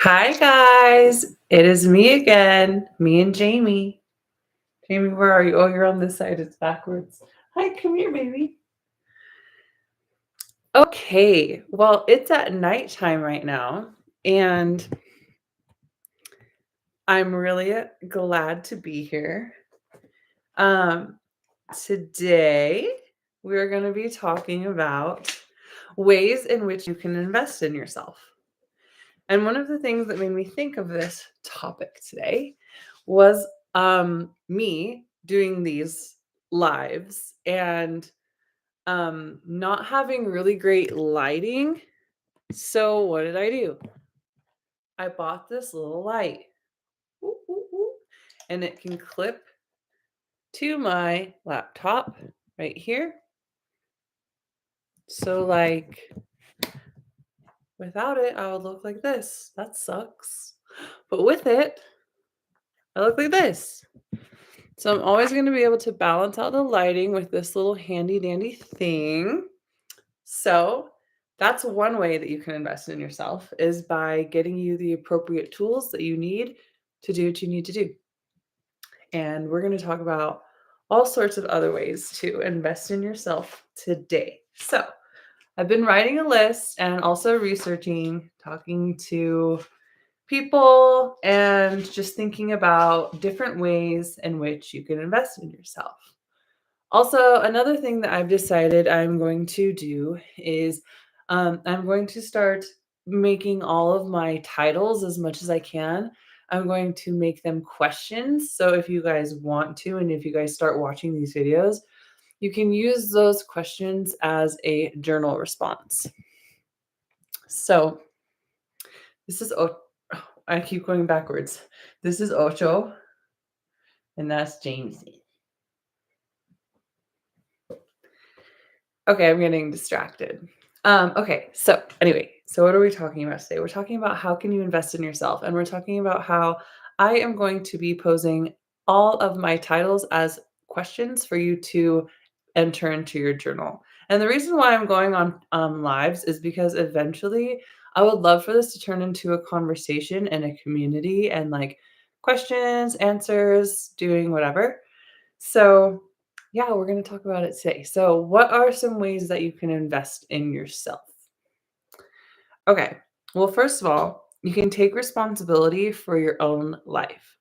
Hi guys, it is me again, me and Jamie. Jamie, where are you? Oh, you're on this side, it's backwards. Hi, come here, baby. Okay, well, it's at nighttime right now, and I'm really glad to be here. Um, Today we're going to be talking about ways in which you can invest in yourself. And one of the things that made me think of this topic today was me doing these lives and not having really great lighting. So what did I do? I bought this little light. Woo, woo, woo. And it can clip to my laptop right here. So like without it, I would look like this. That sucks. But with it, I look like this. So I'm always going to be able to balance out the lighting with this little handy dandy thing. So that's one way that you can invest in yourself is by getting you the appropriate tools that you need to do what you need to do. And we're going to talk about all sorts of other ways to invest in yourself today. So I've been writing a list and also researching, talking to people, and just thinking about different ways in which you can invest in yourself. Also, another thing that I've decided I'm going to do is I'm going to start making all of my titles as much as I can. I'm going to make them questions. So if you guys want to, and if you guys start watching these videos, you can use those questions as a journal response. So this is, I keep going backwards. This is Ocho, and that's James. Okay, I'm getting distracted. Okay, so anyway, so what are we talking about today? We're talking about how can you invest in yourself, and we're talking about how I am going to be posing all of my titles as questions for you to enter into your journal. And the reason why I'm going on lives is because eventually I would love for this to turn into a conversation and a community and like questions, answers, doing whatever. So yeah, we're going to talk about it today. So, what are some ways that you can invest in yourself? Okay. Well, first of all, you can take responsibility for your own life.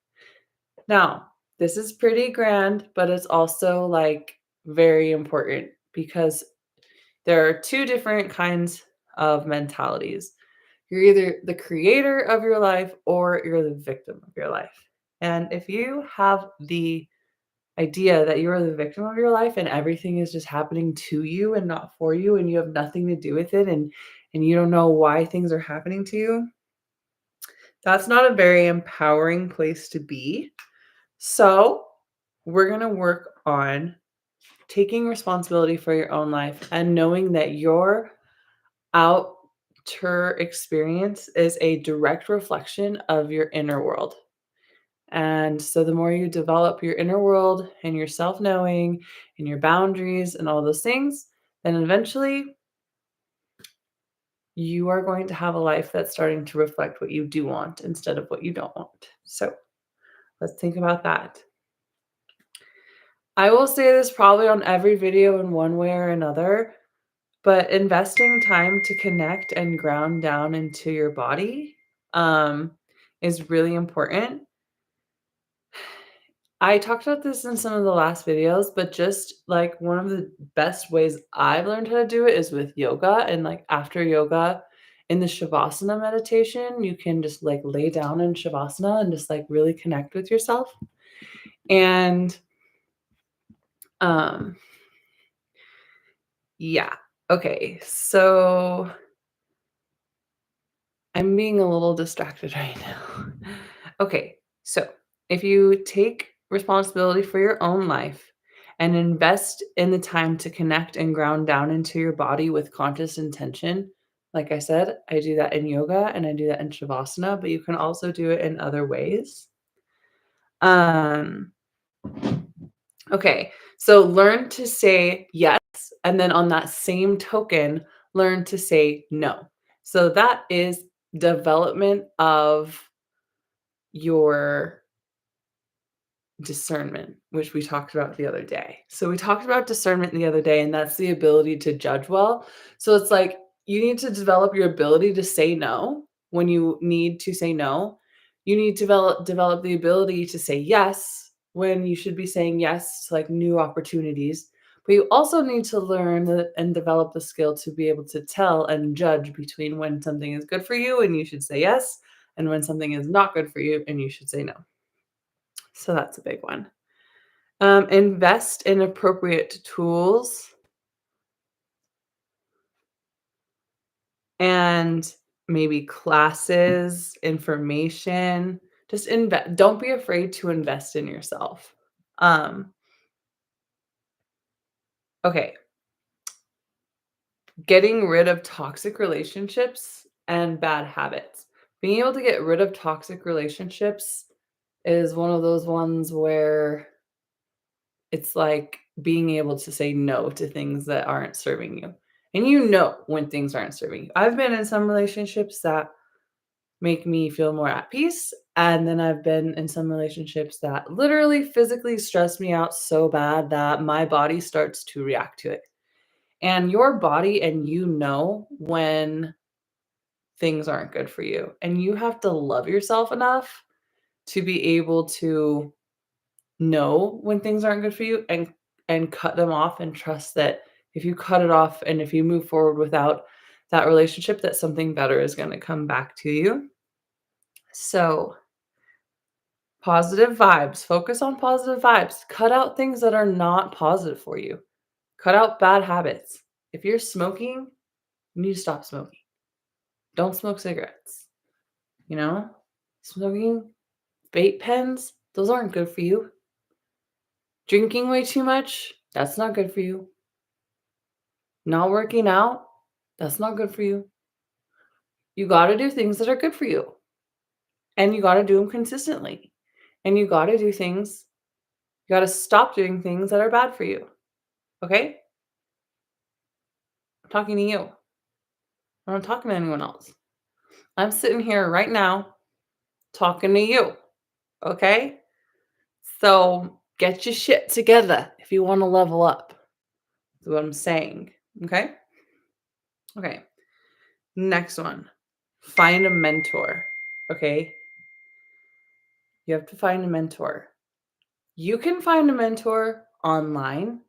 Now, this is pretty grand, but it's also like very important because there are two different kinds of mentalities. You're either the creator of your life or you're the victim of your life. And if you have the idea that you are the victim of your life and everything is just happening to you and not for you and you have nothing to do with it and you don't know why things are happening to you, that's not a very empowering place to be. So, we're going to work on taking responsibility for your own life and knowing that your outer experience is a direct reflection of your inner world. And so the more you develop your inner world and your self knowing and your boundaries and all those things, then eventually you are going to have a life that's starting to reflect what you do want instead of what you don't want. So let's think about that. I will say this probably on every video in one way or another, but investing time to connect and ground down into your body um, is really important. I talked about this in some of the last videos, but just like one of the best ways I've learned how to do it is with yoga. And like after yoga, in the Shavasana meditation, you can just like lay down in Shavasana and just like really connect with yourself. And um, yeah. Okay. So I'm being a little distracted right now. Okay. So if you take responsibility for your own life and invest in the time to connect and ground down into your body with conscious intention, like I said, I do that in yoga and I do that in Shavasana, but you can also do it in other ways. Um, okay. So learn to say yes. And then on that same token, learn to say no. So that is development of your discernment, which we talked about the other day. So we talked about discernment the other day, and that's the ability to judge well. So it's like you need to develop your ability to say no when you need to say no. You need to develop the ability to say yes when you should be saying yes to like new opportunities. But you also need to learn and develop the skill to be able to tell and judge between when something is good for you and you should say yes, and when something is not good for you and you should say no. So that's a big one. Invest in appropriate tools and maybe classes, information. Just invest. Don't be afraid to invest in yourself. Um, okay, getting rid of toxic relationships and bad habits. Being able to get rid of toxic relationships is one of those ones where it's like being able to say no to things that aren't serving you. And you know when things aren't serving you. I've been in some relationships that make me feel more at peace. And then I've been in some relationships that literally physically stress me out so bad that my body starts to react to it. And your body and you know when things aren't good for you. And you have to love yourself enough to be able to know when things aren't good for you and cut them off and trust that if you cut it off and if you move forward without that relationship that something better is going to come back to you. So, positive vibes, focus on positive vibes. Cut out things that are not positive for you. Cut out bad habits. If you're smoking, you need to stop smoking. Don't smoke cigarettes. You know? Smoking vape pens, those aren't good for you. Drinking way too much, that's not good for you. Not working out, that's not good for you. You gotta do things that are good for you, and you gotta do them consistently, and you gotta do things you gotta stop doing things that are bad for you, okay? I'm talking to you. I'm not talking to anyone else. I'm sitting here right now talking to you, okay? So, get your shit together if you wanna level up, is what I'm saying, okay? Okay, next one. Find a mentor, okay? You have to find a mentor. You can find a mentor online.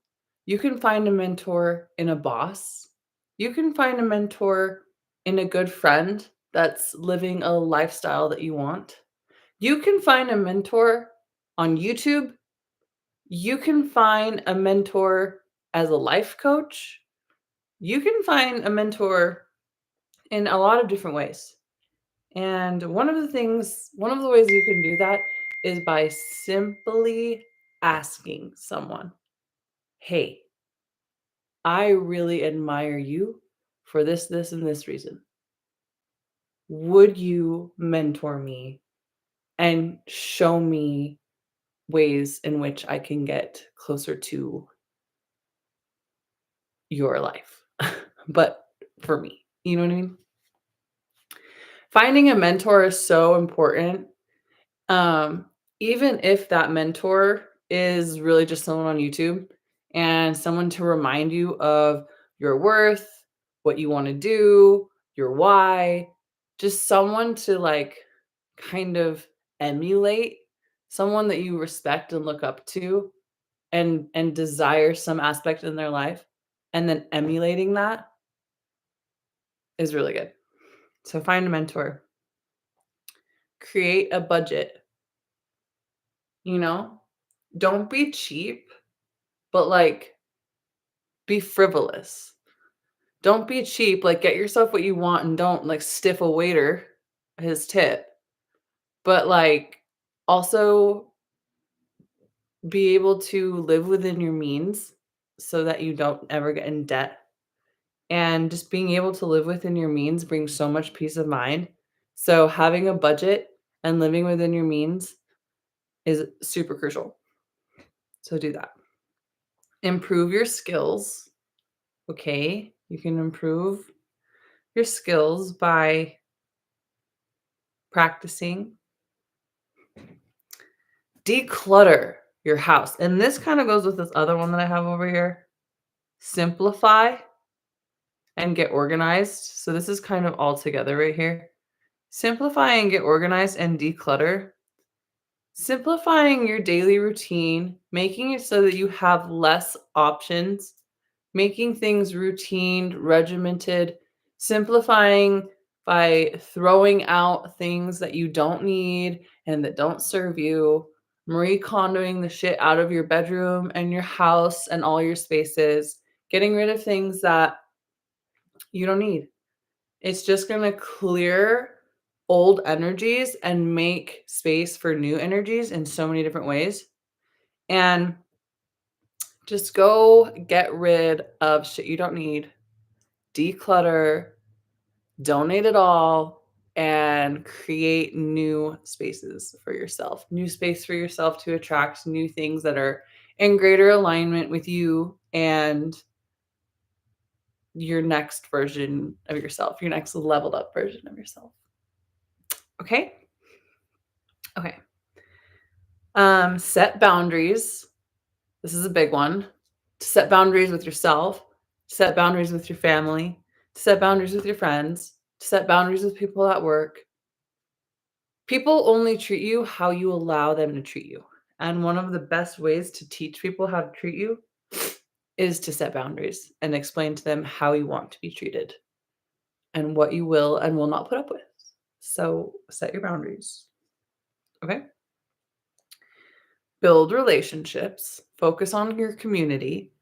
You can find a mentor in a boss. You can find a mentor in a good friend that's living a lifestyle that you want. You can find a mentor on YouTube. You can find a mentor as a life coach. You can find a mentor in a lot of different ways. And one of the ways you can do that is by simply asking someone, "Hey, I really admire you for this, and this reason. Would you mentor me and show me ways in which I can get closer to your life?" But for me, you know what I mean? Finding a mentor is so important. Um, Even if that mentor is really just someone on YouTube and someone to remind you of your worth, what you want to do, your why, just someone to like kind of emulate, someone that you respect and look up to and desire some aspect in their life, and then emulating that is really good. So find a mentor, create a budget, you know? Don't be cheap, but, like, be frivolous. Don't be cheap, like, get yourself what you want and don't, like, stiff a waiter his tip, but, like, also be able to live within your means so that you don't ever get in debt, and just being able to live within your means brings so much peace of mind. So, having a budget and living within your means is super crucial. So do that. Improve your skills, okay? You can improve your skills by practicing. Declutter your house. And this kind of goes with this other one that I have over here. Simplify and get organized. So this is kind of all together right here. Simplify and get organized and declutter. Simplifying your daily routine, making it so that you have less options, making things routine, regimented, simplifying by throwing out things that you don't need and that don't serve you, Marie Kondoing the shit out of your bedroom and your house and all your spaces, getting rid of things that you don't need. It's just going to clear old energies and make space for new energies in so many different ways. And just go get rid of shit you don't need, declutter, donate it all, and create new spaces for yourself. New space for yourself to attract new things that are in greater alignment with you and your next version of yourself, your next leveled up version of yourself. Okay? Okay. Set boundaries. This is a big one. To set boundaries with yourself, to set boundaries with your family, to set boundaries with your friends, to set boundaries with people at work. People only treat you how you allow them to treat you. And one of the best ways to teach people how to treat you is to set boundaries and explain to them how you want to be treated and what you will and will not put up with. So set your boundaries. Okay? Build relationships, focus on your community,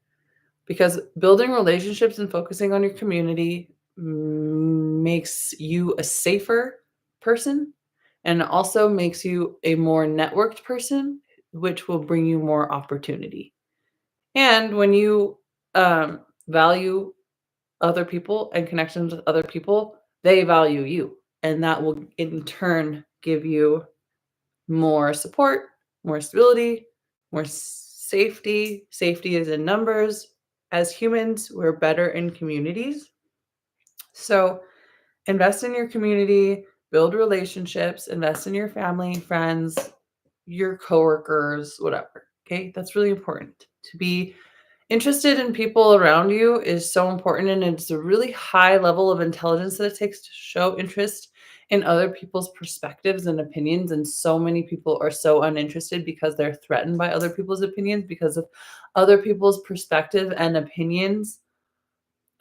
because building relationships and focusing on your community makes you a safer person and also makes you a more networked person, which will bring you more opportunity. And when you value other people and connections with other people, they value you. And that will in turn give you more support, more stability, more safety. Safety is in numbers. As humans, we're better in communities. So invest in your community, build relationships, invest in your family, friends, your coworkers, whatever. Okay, that's really important. To be interested in people around you is so important, and it's a really high level of intelligence that it takes to show interest in other people's perspectives and opinions. And so many people are so uninterested because they're threatened by other people's opinions, because of other people's perspective and opinions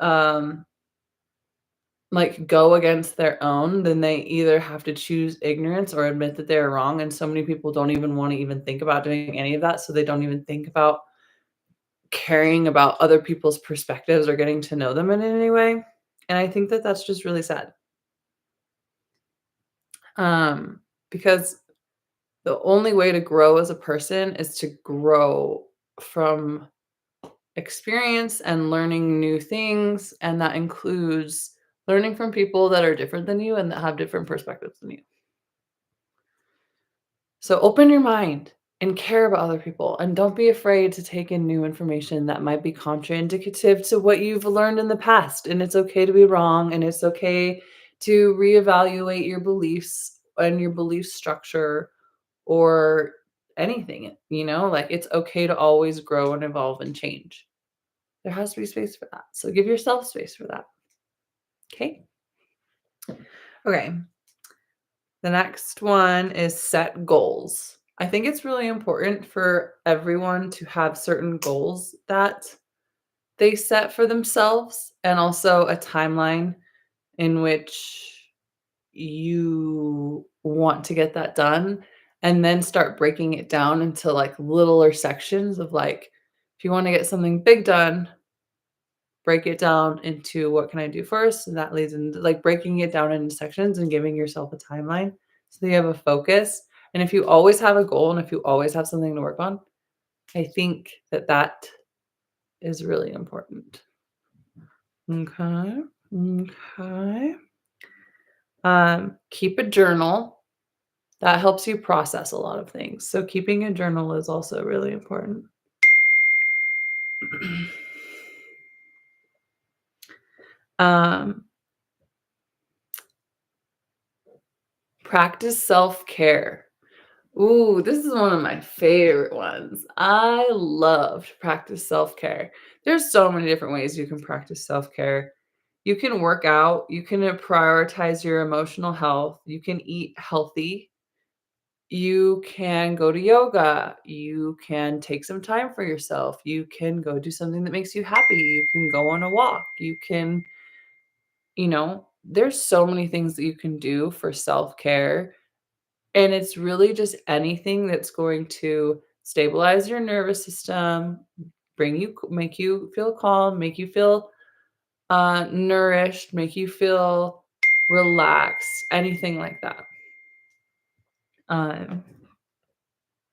um like go against their own. Then they either have to choose ignorance or admit that they're wrong. And so many people don't even want to even think about doing any of that, so they don't even think about caring about other people's perspectives or getting to know them in any way. And I think that that's just really sad. Because the only way to grow as a person is to grow from experience and learning new things. And that includes learning from people that are different than you and that have different perspectives than you. So open your mind and care about other people, and don't be afraid to take in new information that might be contraindicative to what you've learned in the past. And it's okay to be wrong, and it's okay to reevaluate your beliefs and your belief structure or anything, like it's okay to always grow and evolve and change. There has to be space for that. So give yourself space for that. Okay. Okay. The next one is set goals. I think it's really important for everyone to have certain goals that they set for themselves, and also a timeline in which you want to get that done, and then start breaking it down into like littler sections of like, if you want to get something big done, break it down into what can I do first? And that leads into like breaking it down into sections and giving yourself a timeline so you have a focus. And if you always have a goal and if you always have something to work on, I think that that is really important. Okay. Okay. Keep a journal. That helps you process a lot of things. So keeping a journal is also really important. um, Practice self-care. Ooh, this is one of my favorite ones. I love to practice self-care. There's so many different ways you can practice self-care. You can work out, you can prioritize your emotional health, you can eat healthy, you can go to yoga, you can take some time for yourself, you can go do something that makes you happy, you can go on a walk, you can, there's so many things that you can do for self-care. And it's really just anything that's going to stabilize your nervous system, make you feel calm, make you feel, nourished, make you feel relaxed, anything like that. Um,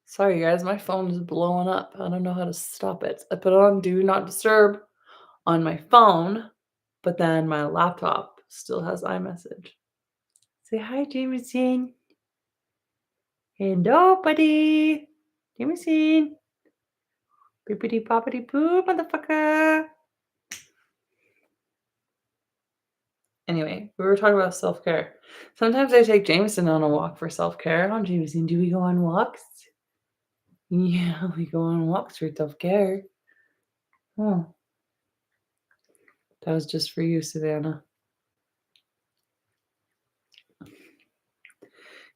sorry guys, my phone is blowing up. I don't know how to stop it. I put it on do not disturb on my phone, but then my laptop still has iMessage. Say hi, Jameson. Hello, buddy. Jameson. Bippity boppity boo, motherfucker. Anyway, we were talking about self-care. Sometimes I take Jameson on a walk for self-care. Oh, Jameson, do we go on walks? Yeah, we go on walks for self-care. Oh, that was just for you, Savannah.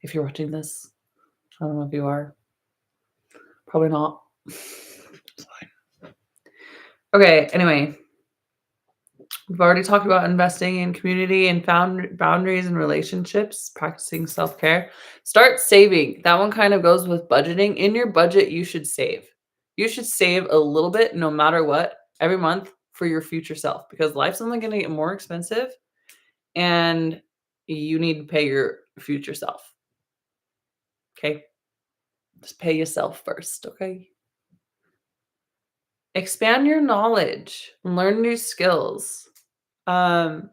If you're watching this, I don't know if you are. Probably not. It's fine. Okay, anyway, we've already talked about investing in community and found boundaries and relationships, practicing self-care. Start saving. That one kind of goes with budgeting. In your budget, you should save. You should save a little bit no matter what every month for your future self because life's only going to get more expensive and you need to pay your future self. Okay? Just pay yourself first, okay? Expand your knowledge, learn new skills. Um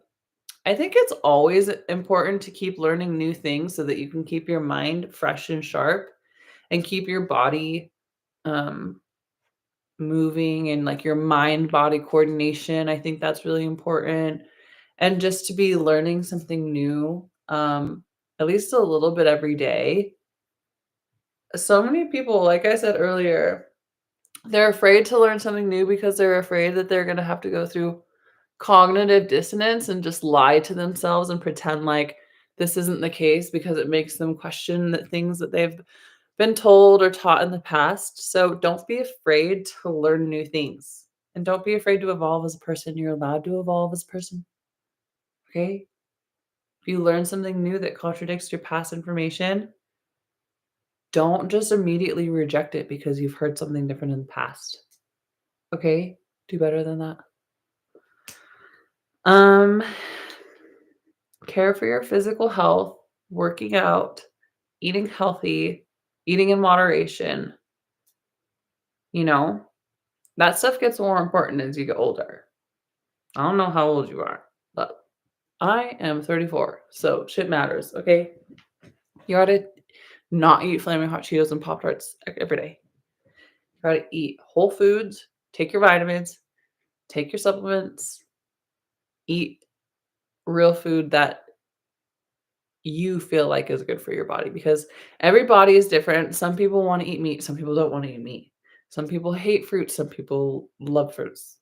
I think it's always important to keep learning new things so that you can keep your mind fresh and sharp and keep your body um, moving and like your mind body coordination. I think that's really important. And just to be learning something new, at least a little bit every day. So many people, like I said earlier, they're afraid to learn something new because they're afraid that they're going to have to go through cognitive dissonance and just lie to themselves and pretend like this isn't the case because it makes them question the things that they've been told or taught in the past. So don't be afraid to learn new things. And don't be afraid to evolve as a person. You're allowed to evolve as a person. Okay? If you learn something new that contradicts your past information, don't just immediately reject it because you've heard something different in the past. Okay? Do better than that. Um Care for your physical health, working out, eating healthy, eating in moderation, you know, that stuff gets more important as you get older. I don't know how old you are, but I am 34, so shit matters, okay? You gotta not eat flaming hot Cheetos and Pop Tarts every day. You gotta eat whole foods, take your vitamins, take your supplements, eat real food that you feel like is good for your body because every body is different. Some people want to eat meat, some people don't want to eat meat. Some people hate fruits, some people love fruits.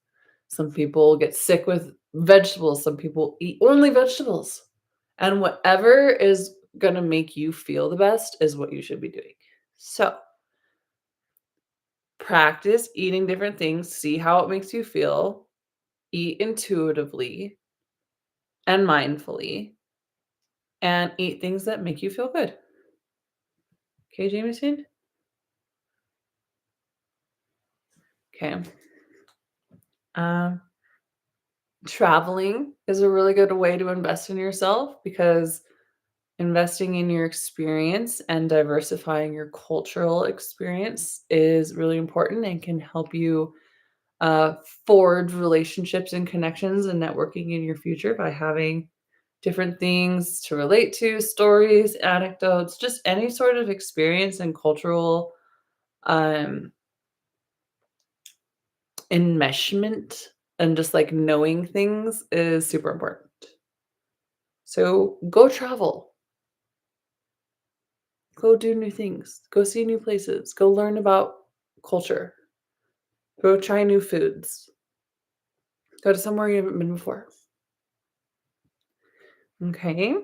Some people get sick with vegetables, some people eat only vegetables. And whatever is going to make you feel the best is what you should be doing. So, practice eating different things, see how it makes you feel, eat intuitively and mindfully, and eat things that make you feel good. Okay, Jameson? Okay. Um, Traveling is a really good way to invest in yourself because investing in your experience and diversifying your cultural experience is really important and can help you uh, forge relationships and connections and networking in your future by having different things to relate to, stories, anecdotes, just any sort of experience and cultural um, enmeshment and just like knowing things is super important. So go travel. Go do new things. Go see new places. Go learn about culture. Go try new foods. Go to somewhere you haven't been before. Okay.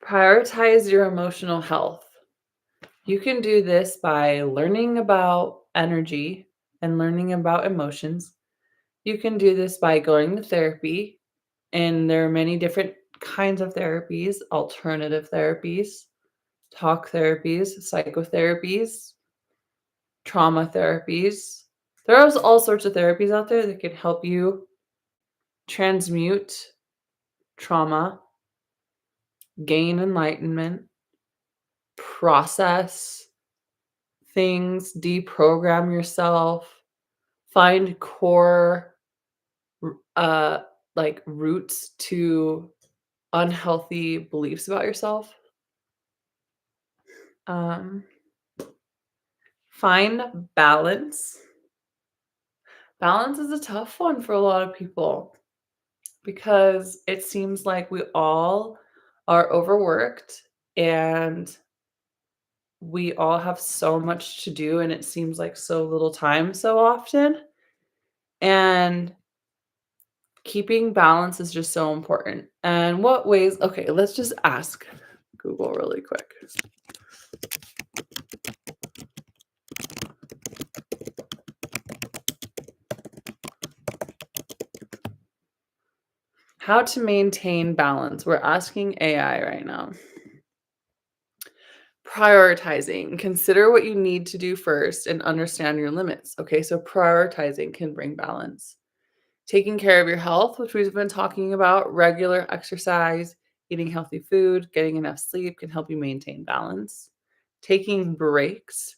Prioritize your emotional health. You can do this by learning about energy and learning about emotions. You can do this by going to therapy, and there are many different kinds of therapies, alternative therapies, talk therapies, psychotherapies, trauma therapies. There's all sorts of therapies out there that can help you transmute trauma, gain enlightenment, process things, deprogram yourself, find core uh like roots to unhealthy beliefs about yourself. Um Find balance. Balance is a tough one for a lot of people because it seems like we all are overworked and we all have so much to do and it seems like so little time so often. And keeping balance is just so important. And what ways? Okay, let's just ask Google really quick. How to maintain balance. We're asking AI right now. Prioritizing. Consider what you need to do first and understand your limits. Okay, so prioritizing can bring balance. Taking care of your health, which we've been talking about, regular exercise, eating healthy food, getting enough sleep can help you maintain balance. Taking breaks.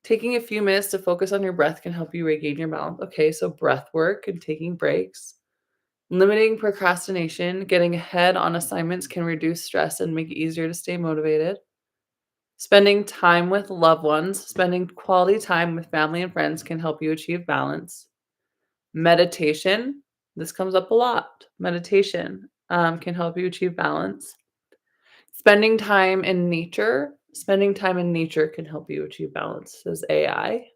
Taking a few minutes to focus on your breath can help you regain your balance. Okay, so breath work and taking breaks. Limiting procrastination, getting ahead on assignments can reduce stress and make it easier to stay motivated. Spending time with loved ones, spending quality time with family and friends can help you achieve balance. Meditation, this comes up a lot. Meditation can help you achieve balance. Spending time in nature can help you achieve balance, says AI.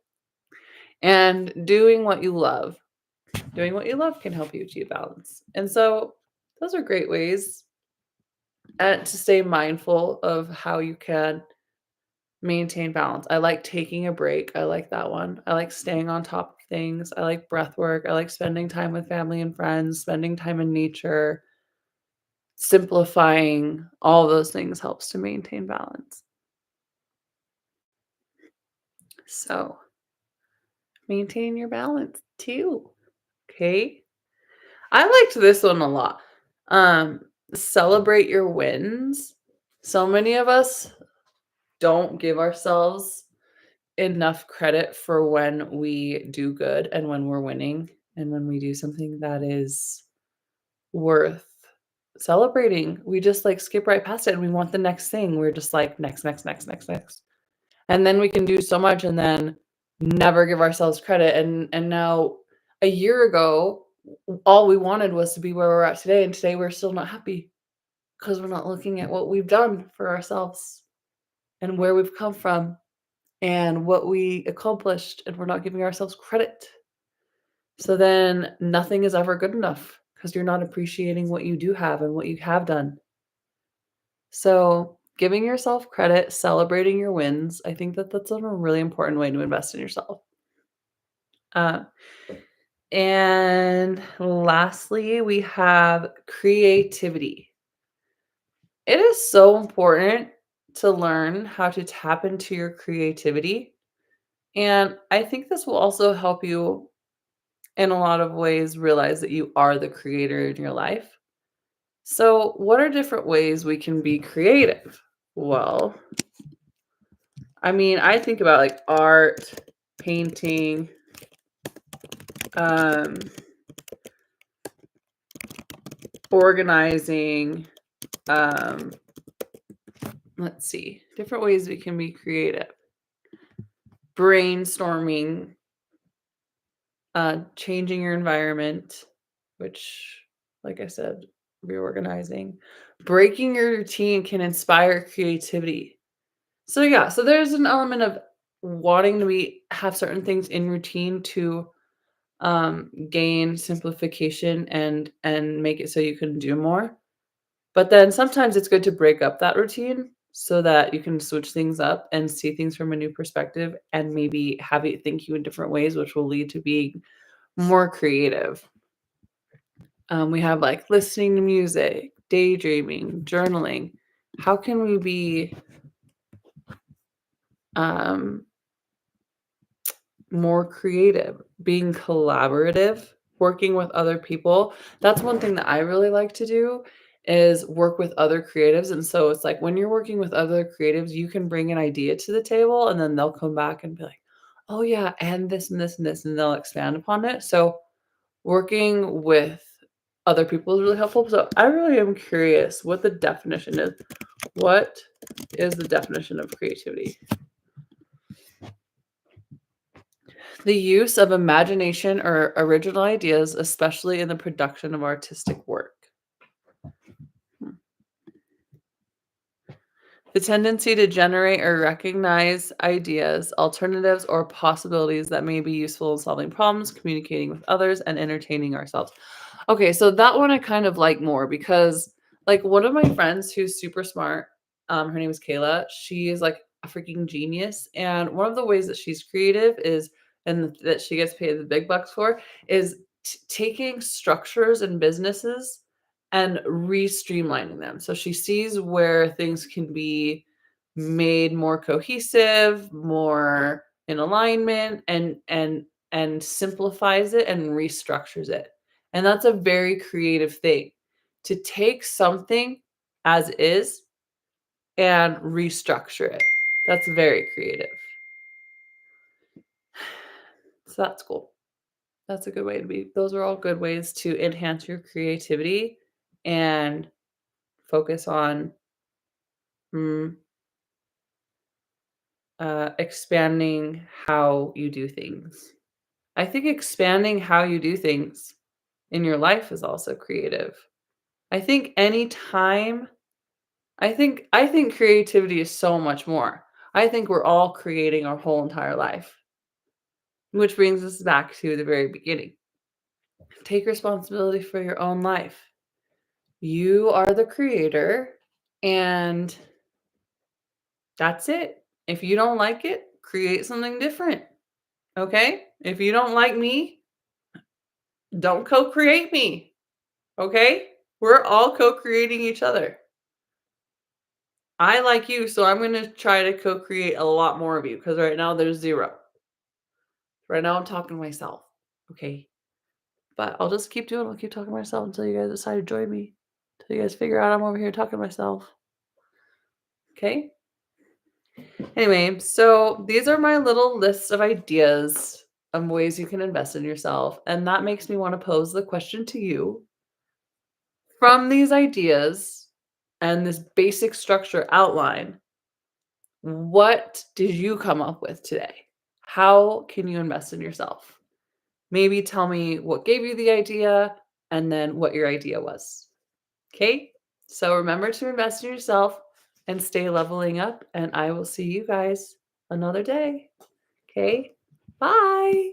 And doing what you love can help you achieve balance. And so those are great ways to stay mindful of how you can maintain balance. I like taking a break. I like that one. I like staying on top of things. I like breath work. I like spending time with family and friends, spending time in nature, simplifying. All those things helps to maintain balance. So maintain your balance too. Okay. I liked this one a lot. Um, Celebrate your wins. So many of us don't give ourselves enough credit for when we do good and when we're winning and when we do something that is worth celebrating. We just like skip right past it and we want the next thing. We're just like next, next, next, next, next. And then we can do so much and then never give ourselves credit. And now a year ago, all we wanted was to be where we're at today. And today we're still not happy because we're not looking at what we've done for ourselves and where we've come from and what we accomplished, and we're not giving ourselves credit. So then nothing is ever good enough because you're not appreciating what you do have and what you have done. So giving yourself credit, celebrating your wins, I think that that's a really important way to invest in yourself. Uh, and lastly, we have creativity. It is so important to learn how to tap into your creativity. And I think this will also help you in a lot of ways realize that you are the creator in your life. So, what are different ways we can be creative? Well, I mean, I think about like art, painting, um, organizing, um, let's see, different ways we can be creative. Brainstorming, changing your environment, which, like I said, reorganizing. Breaking your routine can inspire creativity. So yeah, so there's an element of wanting to have certain things in routine to gain simplification and make it so you can do more. But then sometimes it's good to break up that routine so that you can switch things up and see things from a new perspective and maybe have it think you in different ways, which will lead to being more creative. We have like listening to music, daydreaming, journaling. How can we be um, more creative, being collaborative, working with other people? That's one thing that I really like to do is work with other creatives. And so it's like when you're working with other creatives, you can bring an idea to the table and then they'll come back and be like, oh yeah, and this and this and this, and they'll expand upon it. So working with other people is really helpful. So I really am curious what the definition is. What is the definition of creativity? The use of imagination or original ideas, especially in the production of artistic work. The tendency to generate or recognize ideas, alternatives, or possibilities that may be useful in solving problems, communicating with others, and entertaining ourselves. Okay, so that one I kind of like more because, like, one of my friends who's super smart, her name is Kayla. She is like a freaking genius, and one of the ways that she's creative is, and that she gets paid the big bucks for, is taking structures and businesses and re-streamlining them. So she sees where things can be made more cohesive, more in alignment, and simplifies it and restructures it. And that's a very creative thing to take something as is and restructure it. That's very creative. So that's cool. That's a good way to be. Those are all good ways to enhance your creativity and focus on mm, expanding how you do things. I think expanding how you do things in your life is also creative. I think anytime I think creativity is so much more. I think we're all creating our whole entire life, which brings us back to the very beginning. Take responsibility for your own life. You are the creator, and that's it. If you don't like it, create something different. Okay? If you don't like me, don't co-create me. Okay? We're all co-creating each other. I like you, so I'm going to try to co-create a lot more of you because right now there's zero. Right now I'm talking to myself. Okay? But I'll just keep doing it. I'll keep talking to myself until you guys decide to join me. Until you guys figure out I'm over here talking to myself. Okay? Anyway, so these are my little lists of ideas of ways you can invest in yourself. And that makes me want to pose the question to you. From these ideas and this basic structure outline, what did you come up with today? How can you invest in yourself? Maybe tell me what gave you the idea and then what your idea was. Okay? So remember to invest in yourself and stay leveling up. And I will see you guys another day. Okay? Bye.